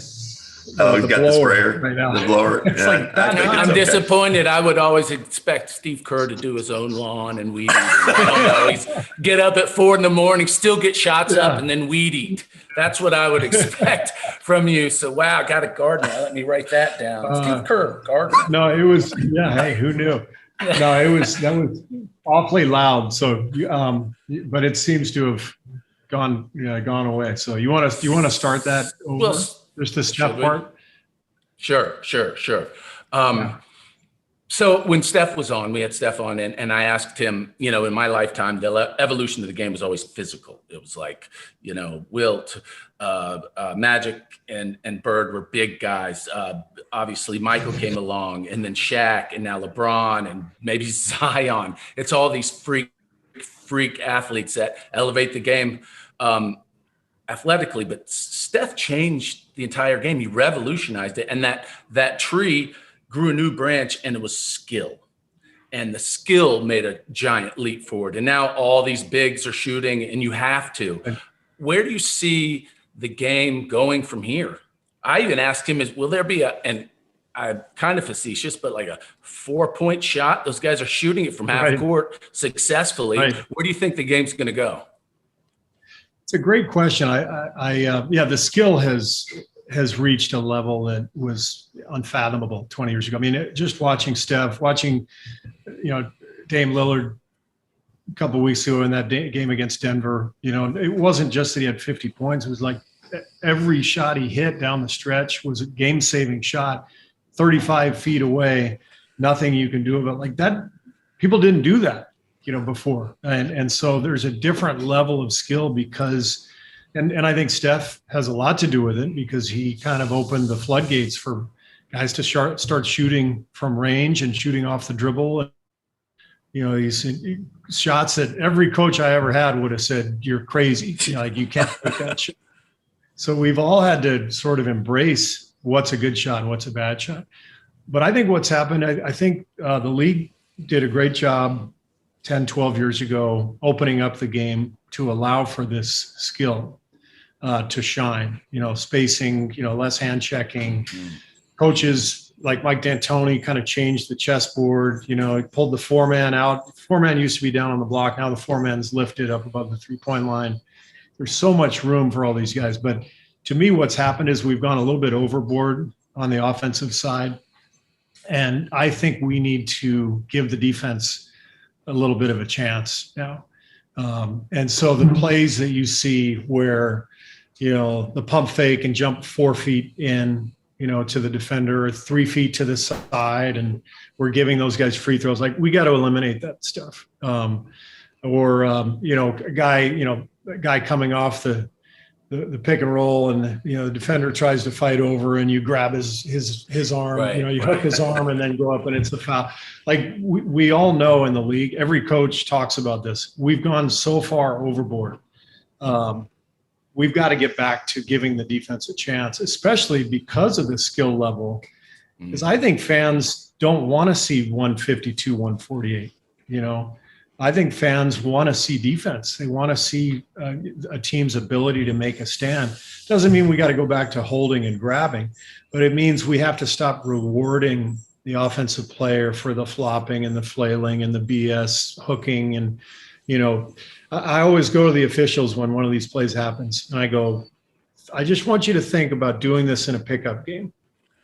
he's got the sprayer right now. The blower. I'm disappointed. I would always expect Steve Kerr to do his own lawn and weed eat. He's get up at 4 a.m, still get shots up, and then weed eat. That's what I would expect from you. So, wow, got a gardener. Let me write that down. Steve Kerr, gardener. No, it was, hey, who knew? No, that was awfully loud. So, but it seems to have gone away. So you want to start that over? Well, just the Steph part? Sure. So when Steph was on, we had Steph on, and I asked him, in my lifetime, the evolution of the game was always physical. It was like, Wilt, Magic, and Bird were big guys. Obviously, Michael came along, and then Shaq, and now LeBron, and maybe Zion. It's all these freak athletes that elevate the game athletically. But Steph changed the entire game. He revolutionized it, and that tree grew a new branch, and it was skill. And the skill made a giant leap forward. And now all these bigs are shooting, and you have to. Where do you see the game going from here? I even asked him, will there be and I'm kind of facetious, but like a 4-point shot? Those guys are shooting it from half court successfully. Right. Where do you think the game's going to go? It's a great question. The skill has reached a level that was unfathomable 20 years ago. I mean, just watching Steph, Dame Lillard a couple of weeks ago in that game against Denver, it wasn't just that he had 50 points. It was like every shot he hit down the stretch was a game-saving shot, 35 feet away, nothing you can do about it. Like that. People didn't do that, before. And so there's a different level of skill because And I think Steph has a lot to do with it because he kind of opened the floodgates for guys to start shooting from range and shooting off the dribble. He's shots that every coach I ever had would have said, "You're crazy. You can't make that shot." So we've all had to sort of embrace what's a good shot and what's a bad shot. But I think what's happened, I think the league did a great job 10, 12 years ago, opening up the game to allow for this skill to shine, spacing, less hand checking. Coaches like Mike D'Antoni kind of changed the chessboard, pulled the 4-man out. 4-man used to be down on the block. Now the 4-man's lifted up above the 3-point line. There's so much room for all these guys. But to me, what's happened is we've gone a little bit overboard on the offensive side. And I think we need to give the defense a little bit of a chance now. And so the plays that you see where, the pump fake and jump 4 feet in, to the defender, 3 feet to the side, and we're giving those guys free throws. Like, we got to eliminate that stuff. A guy coming off the the pick and roll, and the defender tries to fight over, and you grab his arm, Right, you hook his arm and then go up, and it's a foul. Like we all know in the league, every coach talks about this. We've gone so far overboard. We've got to get back to giving the defense a chance, especially because of the skill level. Because I think fans don't want to see 152, 148. I think fans want to see defense. They want to see a team's ability to make a stand. Doesn't mean we got to go back to holding and grabbing, but it means we have to stop rewarding the offensive player for the flopping and the flailing and the BS hooking. And, I always go to the officials when one of these plays happens, and I go, I just want you to think about doing this in a pickup game.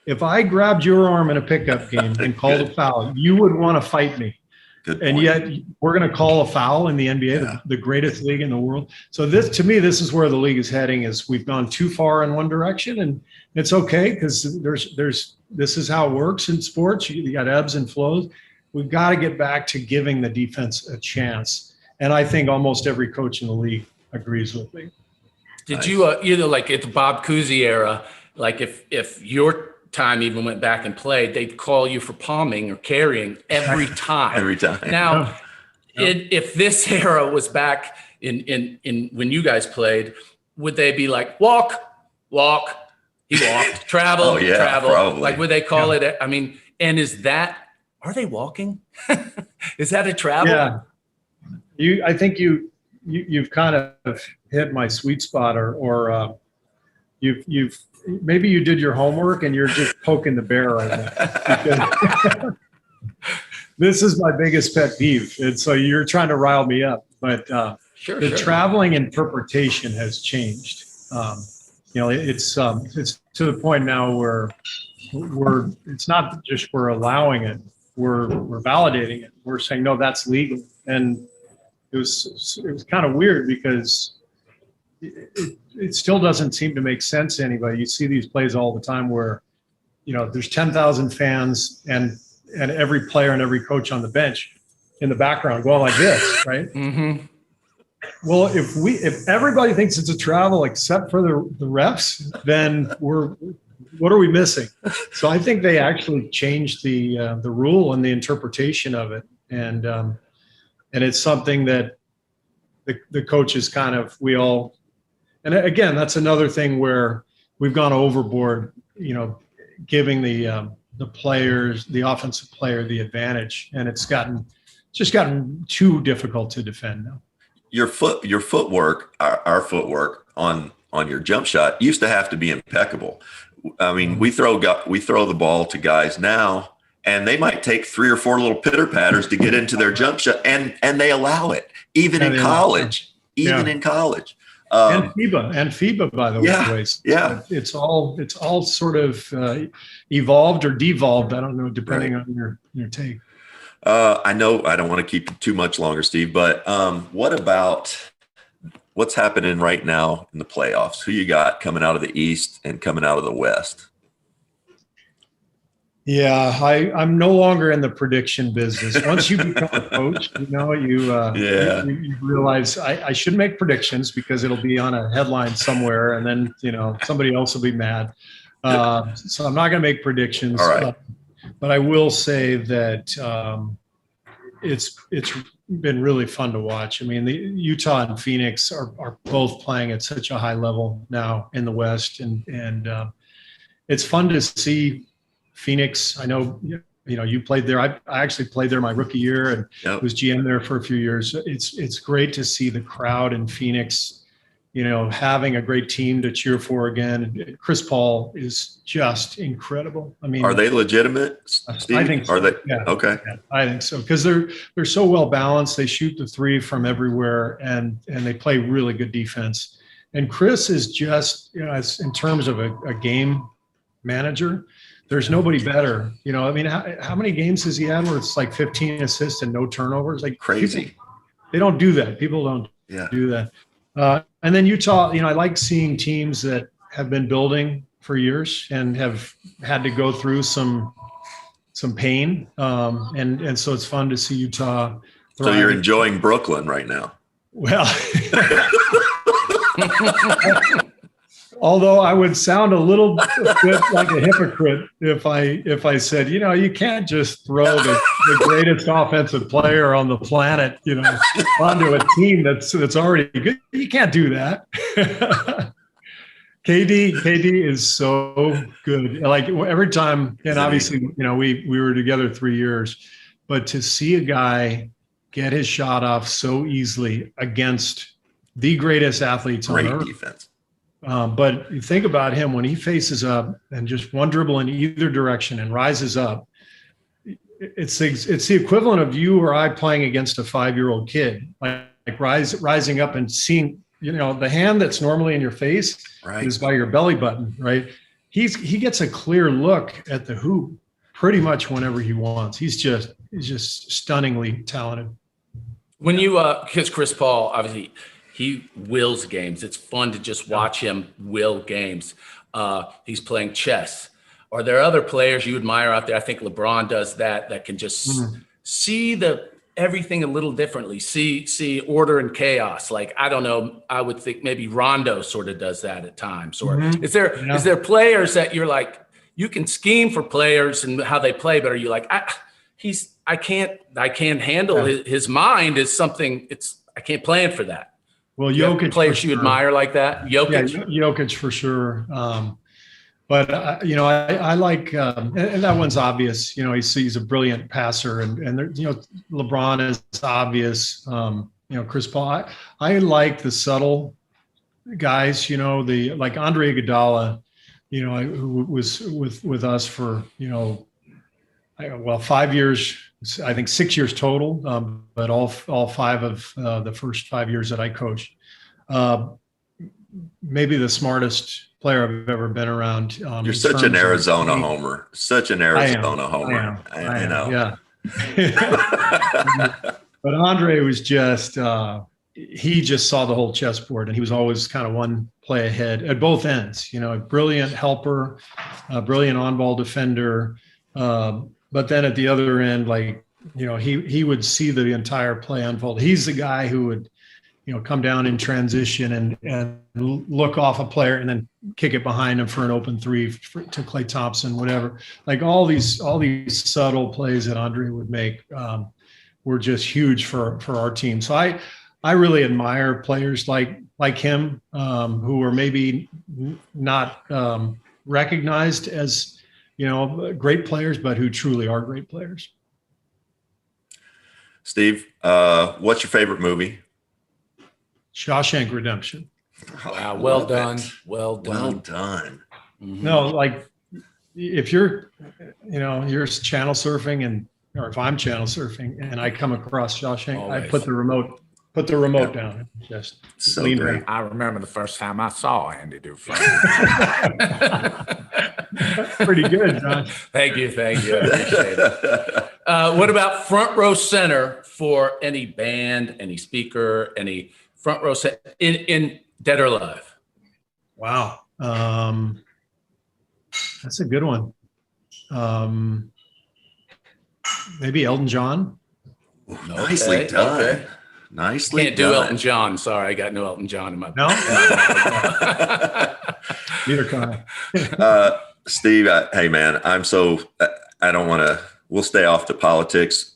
If I grabbed your arm in a pickup game and called a foul, you would want to fight me. And yet we're going to call a foul in the NBA, the greatest league in the world. So to me, this is where the league is heading. Is we've gone too far in one direction, and it's okay, because this is how it works in sports. You got ebbs and flows. We've got to get back to giving the defense a chance. And I think almost every coach in the league agrees with me. Did you, like at the Bob Cousy era, like if your time even went back and played, they'd call you for palming or carrying every time. Every time. Now, if this era was back in when you guys played, would they be like, walk, he walked, travel, travel? Probably. Like, would they call it? I mean, and are they walking? Is that a travel? Yeah. I think you've kind of hit my sweet spot, or you've maybe you did your homework and you're just poking the bear right now. This is my biggest pet peeve, and so you're trying to rile me up. But the traveling interpretation has changed. It's to the point now where it's not just we're allowing it, we're validating it. We're saying no, that's legal. And it was kind of weird, because it still doesn't seem to make sense to anybody. You see these plays all the time where, there's 10,000 fans and every player and every coach on the bench in the background going like this, right? Mm-hmm. Well, if everybody thinks it's a travel except for the refs, then what are we missing? So I think they actually changed the rule and the interpretation of it, and it's something that the coaches and again, that's another thing where we've gone overboard, giving the players, the offensive player, the advantage, and it's just gotten too difficult to defend now. Your footwork, our footwork on your jump shot used to have to be impeccable. I mean, we throw the ball to guys now, and they might take 3 or 4 little pitter patters to get into their jump shot, and they allow it even in college. In college. And FIBA, by the way. Yeah. It's all sort of evolved or devolved. I don't know, depending on your take. I know I don't want to keep you too much longer, Steve, but what about what's happening right now in the playoffs? Who you got coming out of the East and coming out of the West? Yeah, I'm no longer in the prediction business. Once you become a coach, you realize I should make predictions because it'll be on a headline somewhere, and then somebody else will be mad. So I'm not going to make predictions. All right. But I will say that it's been really fun to watch. I mean, the Utah and Phoenix are both playing at such a high level now in the West, and it's fun to see. Phoenix, I know, you played there. I actually played there my rookie year and was GM there for a few years. It's great to see the crowd in Phoenix, having a great team to cheer for again. Chris Paul is just incredible. I mean, are they legitimate, Steve? I think so. Are they? Yeah. Okay. Yeah, I think so, because they're so well balanced. They shoot the three from everywhere, and they play really good defense. And Chris is just, in terms of a game manager, there's nobody better. I mean, how many games has he had where it's like 15 assists and no turnovers? Like crazy. They don't do that. People don't do that. And then Utah, I like seeing teams that have been building for years and have had to go through some pain. And so it's fun to see Utah thrive. So you're enjoying Brooklyn right now. Well, Although I would sound a little bit like a hypocrite if I said, you can't just throw the greatest offensive player on the planet, onto a team that's already good. You can't do that. KD is so good. Like every time, and obviously, we were together 3 years, but to see a guy get his shot off so easily against the greatest athletes on earth. Great defense. But you think about him when he faces up and just one dribble in either direction and rises up. It's the equivalent of you or I playing against a 5-year-old kid, like rising up and seeing, the hand that's normally in your face is by your belly button, right? He gets a clear look at the hoop pretty much whenever he wants. He's just stunningly talented. When you because Chris Paul, obviously, he wills games. It's fun to just watch him will games. He's playing chess. Are there other players you admire out there? I think LeBron does that can just see everything a little differently, see order and chaos. Like, I don't know, I would think maybe Rondo sort of does that at times. Or is there players that you're like, you can scheme for players and how they play, but are you like, I can't handle his mind is something, I can't plan for that. Well, Jokic, players you admire like that? Jokic? Yeah, Jokic for sure. But I like, and that one's obvious. He's a brilliant passer, and LeBron is obvious. Chris Paul. I like the subtle guys. Like Andre Iguodala. Who was with us for 5 years. I think 6 years total, but all 5 of the first 5 years that I coached. Maybe the smartest player I've ever been around. You're such an Arizona homer. Such an Arizona homer. I know. Yeah. But Andre was just he just saw the whole chessboard, and he was always kind of one play ahead at both ends. A brilliant helper, a brilliant on-ball defender. But then at the other end, he would see the entire play unfold. He's the guy who would, come down in transition and look off a player and then kick it behind him for an open three to Klay Thompson, whatever. Like all these subtle plays that Andre would make were just huge for our team. So I really admire players like him who are maybe not recognized as great players, but who truly are great players. Steve, what's your favorite movie? Shawshank Redemption. Wow, well done. Well done. Mm-hmm. No, like if you're channel surfing or if I'm channel surfing and I come across Shawshank, always. I put the remote down. Just so lean great. back. I remember the first time I saw Andy do fun. Pretty good, John. Thank you. I appreciate it. What about front row center for any band, any speaker, any front row center in Dead or Alive? Wow. That's a good one. Maybe Elton John. Nicely done. Okay. Nicely Can't do Elton John. Sorry, I got no Elton John in my. No. Neither can I. Steve, hey man, I don't want to. We'll stay off the politics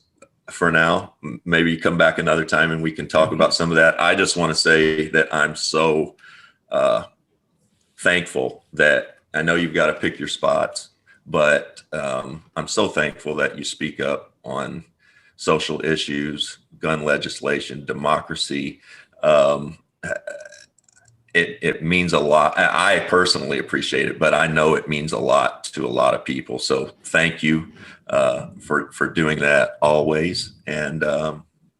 for now. Maybe you come back another time and we can talk about some of that. I just want to say that I'm so thankful that I know you've got to pick your spots, but I'm so thankful that you speak up on social issues, gun legislation, democracy. It means a lot. I personally appreciate it, but I know it means a lot to a lot of people. So thank you for doing that always. And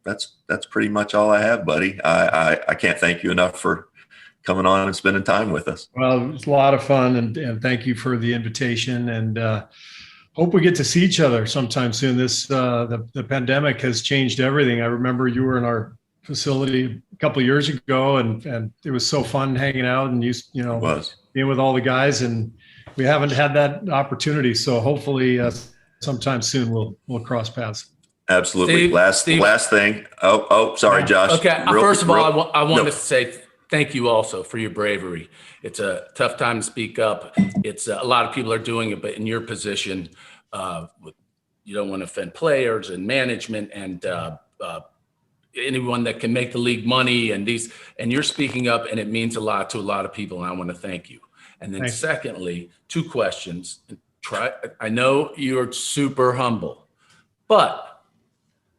that's pretty much all I have, buddy. I can't thank you enough for coming on and spending time with us. Well, it's a lot of fun, and thank you for the invitation, and hope we get to see each other sometime soon. The pandemic has changed everything. I remember you were in our facility a couple of years ago, and it was so fun hanging out and being with all the guys, and we haven't had that opportunity. So hopefully sometime soon we'll cross paths. Absolutely. Steve, last thing. Oh, sorry, Josh. Okay. First of all, I wanted to say thank you also for your bravery. It's a tough time to speak up. It's a lot of people are doing it, but in your position, you don't want to offend players and management and anyone that can make the league money and you're speaking up, and it means a lot to a lot of people. And I want to thank you. And then secondly, 2 questions. I know you're super humble, but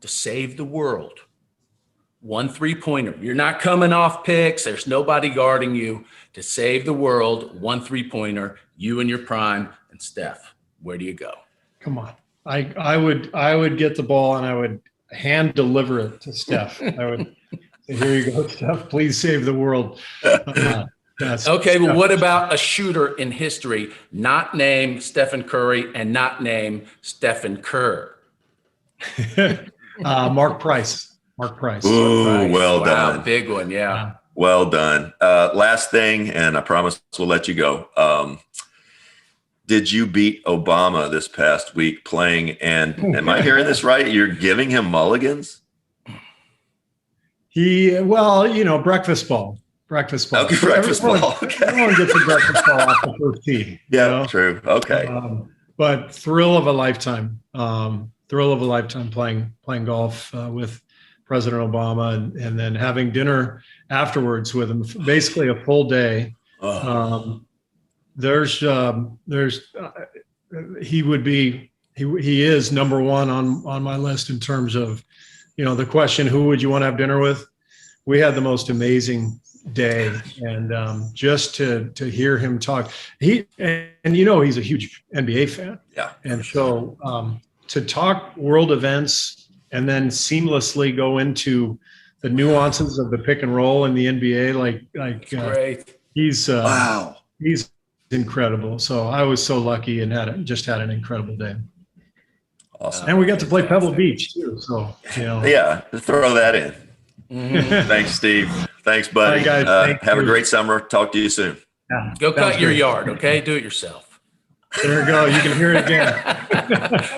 to save the world, 1 3-pointer. You're not coming off picks. There's nobody guarding you. To save the world, 1 3-pointer, you and your prime, and Steph. Where do you go? Come on. I would get the ball and I would hand deliver it to Steph. I would say, here you go, Steph. Please save the world. Okay, well, what about a shooter in history not named Stephen Curry and not named Stephen Kerr? Mark Price. Mark Price. Ooh, Price. well Wow, done. big one, yeah. Well done. Last thing, and I promise we'll let you go. Did you beat Obama this past week playing? And am I hearing this right? You're giving him mulligans? Breakfast ball. Breakfast ball. Okay, breakfast ball. Okay. Everyone gets a breakfast ball off the first tee. Yeah, true. Okay. But thrill of a lifetime. Playing golf with President Obama and then having dinner afterwards with him. Basically a full day. He is number one on my list in terms of, the question, who would you want to have dinner with? We had the most amazing day, and just to hear him talk, he's a huge NBA fan. Yeah. And so to talk world events and then seamlessly go into the nuances of the pick and roll in the NBA, Great. He's Wow. He's incredible. So I was so lucky and had an incredible day. Awesome. And we got to play Pebble Beach too. So, Yeah, throw that in. Thanks, Steve. Thanks, buddy. All right, guys. Have a great summer. Talk to you soon. Yeah, Go cut your great. yard, okay? Do it yourself. There we go. You can hear it again.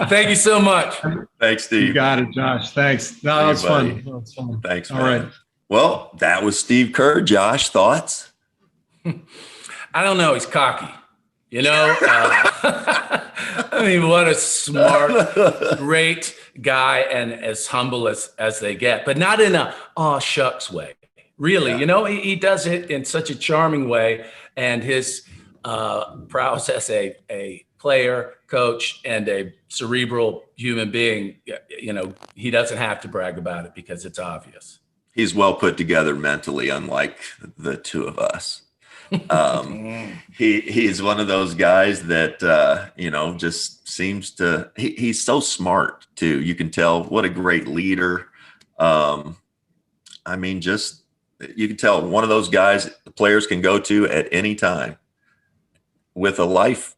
Thank you so much. Thanks, Steve. You got it, Josh. Thanks. No, See you, that's fun. buddy. That's fun. Thanks, All man. right. Well, that was Steve Kerr. Josh, thoughts? I don't know. He's cocky. I mean, what a smart, great guy, and as humble as they get, but not in a aw shucks way. Really, he does it in such a charming way, and his prowess as a player, coach, and a cerebral human being, he doesn't have to brag about it because it's obvious. He's well put together mentally, unlike the two of us. He's one of those guys that just seems to he's so smart too. You can tell what a great leader. You can tell one of those guys the players can go to at any time with a life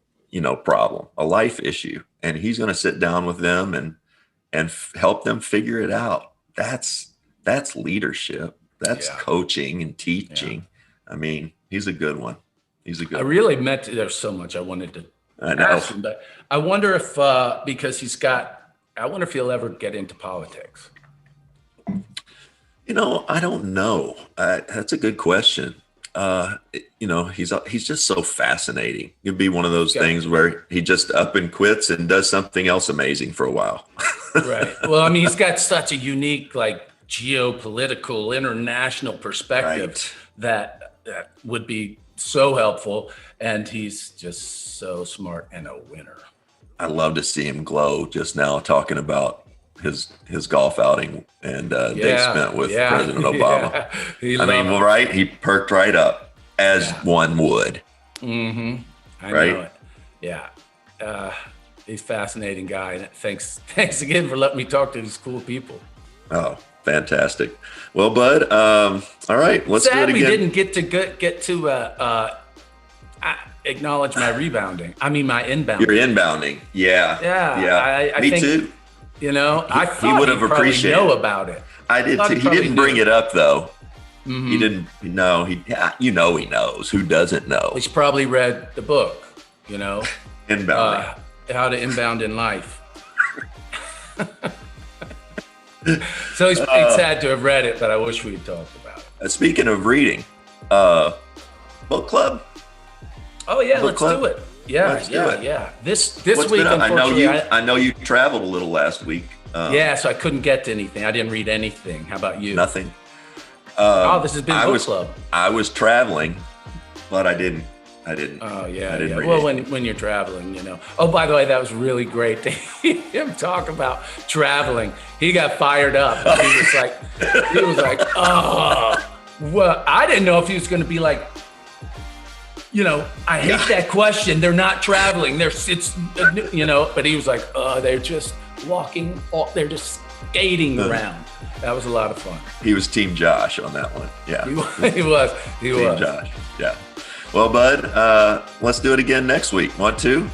problem, a life issue, and he's going to sit down with them and help them figure it out. That's leadership. That's coaching and teaching. Yeah. He's a good one. I really meant to, there's so much I wanted to ask him, but I wonder if, because I wonder if he'll ever get into politics. I don't know. That's a good question. He's just so fascinating. It'd be one of those things where he just up and quits and does something else amazing for a while. Right. Well, he's got such a unique, geopolitical, international perspective that would be so helpful, and he's just so smart and a winner. I love to see him glow just now talking about his golf outing and they spent with President Obama. Yeah. He perked right up as one would. Mm-hmm. I know it. Yeah. He's a fascinating guy. And thanks again for letting me talk to these cool people. Oh, fantastic. Well, bud, all right, let's do it again. We didn't get to acknowledge my rebounding. My inbounding. Your inbounding. Yeah. I Me think, too. I thought he would have appreciated know about it. I did too. He didn't bring it up though. Mm-hmm. He didn't. No, he knows. Who doesn't know? He's probably read the book. Inbounding. How to inbound in life. So he's pretty sad to have read it, but I wish we had talked about it. Speaking of reading, Book club. Oh yeah, Book let's club? do it. Yeah, Let's do it. yeah. This What's week, been up? unfortunately, I know you traveled a little last week. yeah, so I couldn't get to anything. I didn't read anything. How about you? Nothing. This has been book club. I was traveling, but I didn't. Oh yeah, I didn't yeah. read Well, anything. when you're traveling, you know. Oh, by the way, that was really great to hear him talk about traveling. He got fired up. He was like, oh, well, I didn't know if he was going to be like, you know, I hate that question. They're not traveling. You know, but he was like, oh, they're just walking. They're just skating around. That was a lot of fun. He was Team Josh on that one. Yeah. He was. Team Josh. Yeah. Well, bud, let's do it again next week. Want to?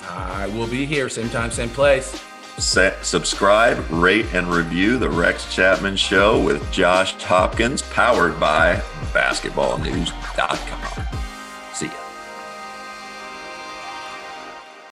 I will be here, same time, same place. Subscribe, rate, and review the Rex Chapman Show with Josh Hopkins, powered by basketballnews.com. See ya.